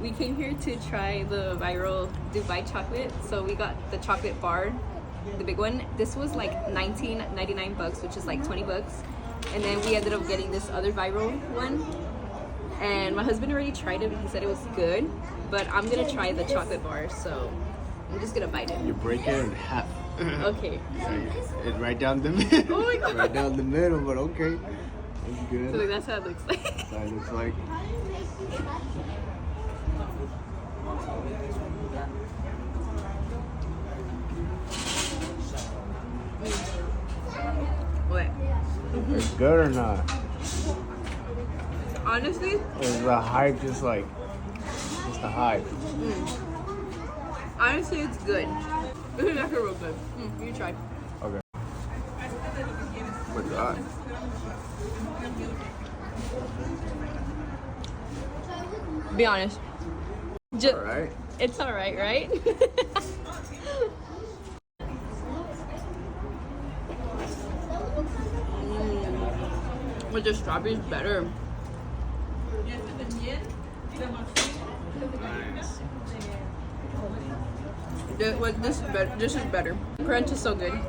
we came here to try the viral Dubai chocolate. So we got the chocolate bar, the big one. This was like $19.99, which is like 20 bucks. And then we ended up getting this other viral one. And my husband already tried it and he said it was good. But I'm gonna try the chocolate bar, so I'm just gonna bite it. You break it in half. Okay. It's right down the middle. Oh my god. Right down the middle, but okay. It's good. So that's how it looks like. That's how it looks like. What? It's good or not? Honestly, Is the hype just like, just the hype? honestly, it's good. This is actually real good. You try. Okay. What's that? Be honest. Just, Alright. It's alright, right? But the strawberry's better. This is better. This is better. Crunch is so good.